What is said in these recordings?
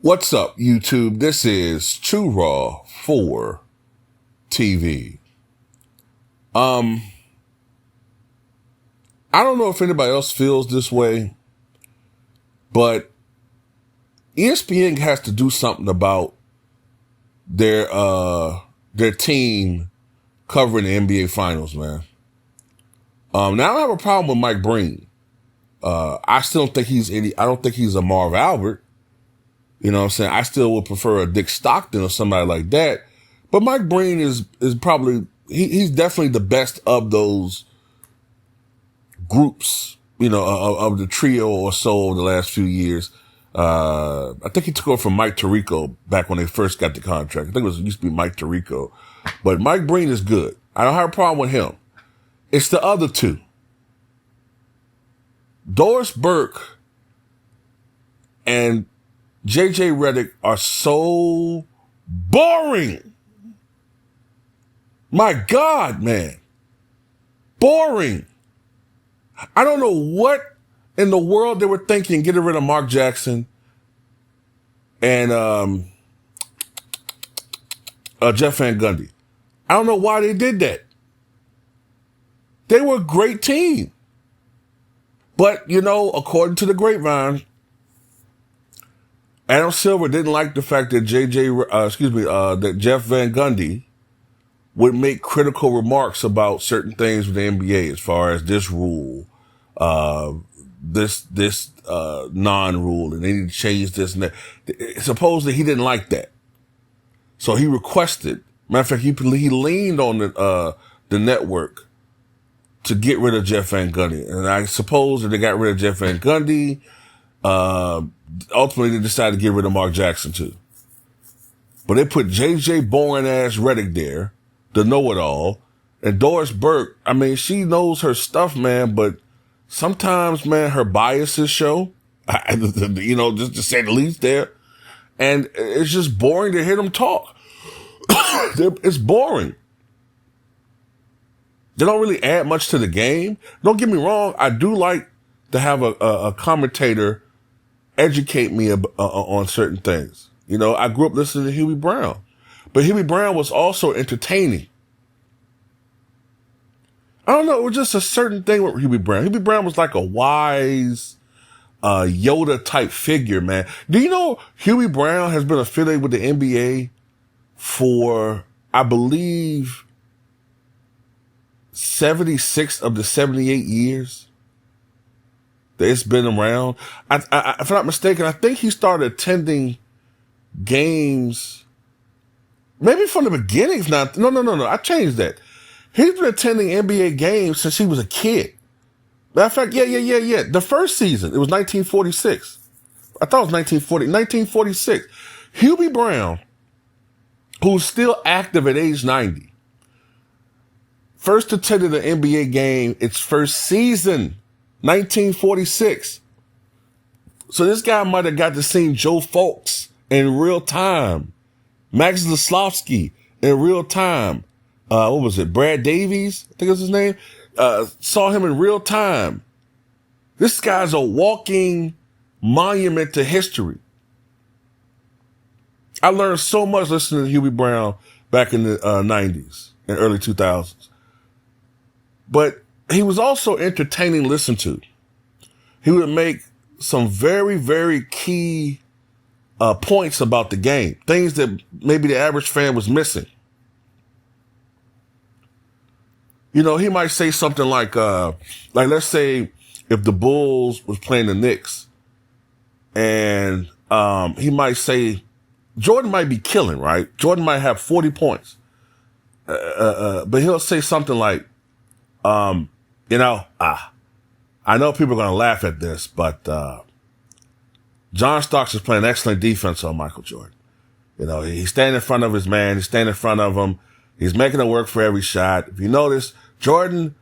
What's up, YouTube? This is True Raw for TV. I don't know if anybody else feels this way, but ESPN has to do something about their team covering the NBA Finals, man. Now I don't have a problem with Mike Breen. I still don't think I don't think he's a Marv Albert. You know what I'm saying? I still would prefer a Dick Stockton or somebody like that. But Mike Breen is probably, he's definitely the best of those groups, you know, of the trio or so of the last few years. I think he took over from Mike Tirico back when they first got the contract. I think it used to be Mike Tirico. But Mike Breen is good. I don't have a problem with him. It's the other two. Doris Burke and JJ Redick are so boring. My God, man. Boring. I don't know what in the world they were thinking getting rid of Mark Jackson and Jeff Van Gundy. I don't know why they did that. They were a great team. But, you know, according to the grapevine, Adam Silver didn't like the fact that that Jeff Van Gundy would make critical remarks about certain things with the NBA as far as this rule, this non-rule, and they need to change this and that. Supposedly he didn't like that. So he requested, matter of fact, he leaned on the network to get rid of Jeff Van Gundy. And I suppose that they got rid of Jeff Van Gundy, ultimately they decided to get rid of Mark Jackson too. But they put JJ boring ass Redick there, the know-it-all, and Doris Burke. I mean, she knows her stuff, man, but sometimes, man, her biases show, you know, just to say the least there. And it's just boring to hear them talk. It's boring. They don't really add much to the game. Don't get me wrong. I do like to have a commentator educate me on certain things. You know, I grew up listening to Hubie Brown, but Hubie Brown was also entertaining. I don't know. It was just a certain thing with Hubie Brown. Hubie Brown was like a wise, Yoda type figure, man. Do you know Hubie Brown has been affiliated with the NBA for, I believe, 76 of the 78 years that it's been around? If I'm not mistaken, I think he started attending games maybe from the beginning. No. I changed that. He's been attending NBA games since he was a kid. Matter of fact, yeah. The first season, it was 1946. I thought it was 1946. Hubie Brown, who's still active at age 90, first attended an NBA game its first season, 1946. So this guy might have got to see Joe Fultz in real time, Max Zaslavsky in real time. What was it? Brad Davies, I think was his name. Saw him in real time. This guy's a walking monument to history. I learned so much listening to Hubie Brown back in the 90s and early 2000s. But he was also entertaining to listen to. He would make some very, very key points about the game, things that maybe the average fan was missing. You know, he might say something like let's say if the Bulls was playing the Knicks, and he might say Jordan might be killing, right? Jordan might have 40 points, but he'll say something like, I know people are going to laugh at this, but John Starks is playing excellent defense on Michael Jordan. You know, he's standing in front of his man. He's standing in front of him. He's making it work for every shot. If you notice, Jordan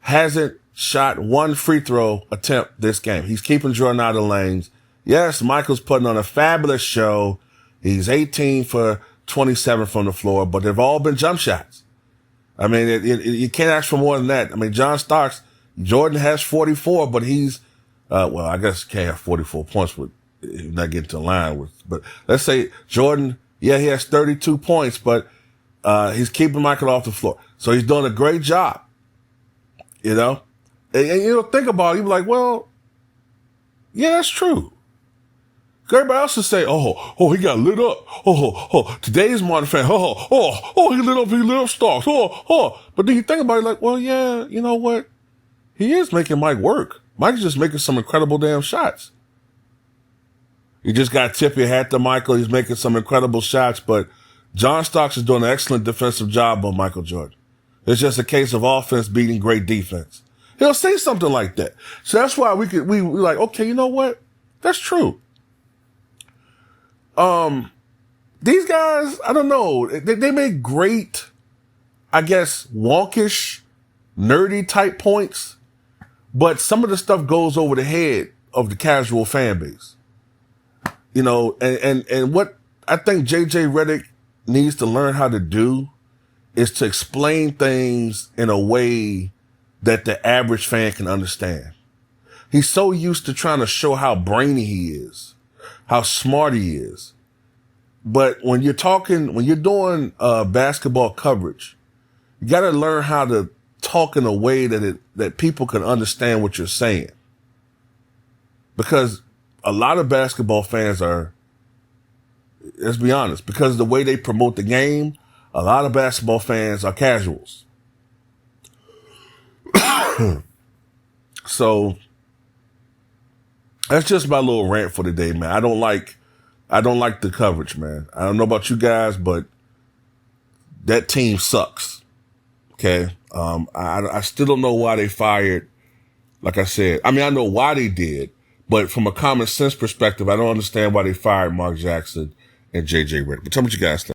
hasn't shot one free throw attempt this game. He's keeping Jordan out of the lanes. Yes, Michael's putting on a fabulous show. He's 18 for 27 from the floor, but they've all been jump shots. I mean, you can't ask for more than that. I mean, John Starks, Jordan has 44, but he's, I guess he can't have 44 points with not getting to line with. But let's say Jordan, yeah, he has 32 points, but he's keeping Michael off the floor. So he's doing a great job, you know? And you know, think about it, you're like, well, yeah, that's true. Everybody else will say, he got lit up. Today's Martin fan, he lit up Starks. But then you think about it like, well, yeah, you know what? He is making Mike work. Mike's just making some incredible damn shots. You just got to tip your hat to Michael. He's making some incredible shots, but John Starks is doing an excellent defensive job on Michael Jordan. It's just a case of offense beating great defense. He'll say something like that. So that's why we like, okay, you know what? That's true. These guys, I don't know, they make great, I guess, wonkish, nerdy type points, but some of the stuff goes over the head of the casual fan base. You know, and what I think JJ Redick needs to learn how to do is to explain things in a way that the average fan can understand. He's so used to trying to show how brainy he is, how smart he is. But when you're doing basketball coverage, you got to learn how to talk in a way that people can understand what you're saying. Because a lot of basketball fans are, let's be honest, because of the way they promote the game, a lot of basketball fans are casuals. So that's just my little rant for today, man. I don't like the coverage, man. I don't know about you guys, but that team sucks. Okay. I still don't know why they fired. Like I said, I mean, I know why they did, but from a common sense perspective, I don't understand why they fired Mark Jackson and JJ Redick. But tell me what you guys think.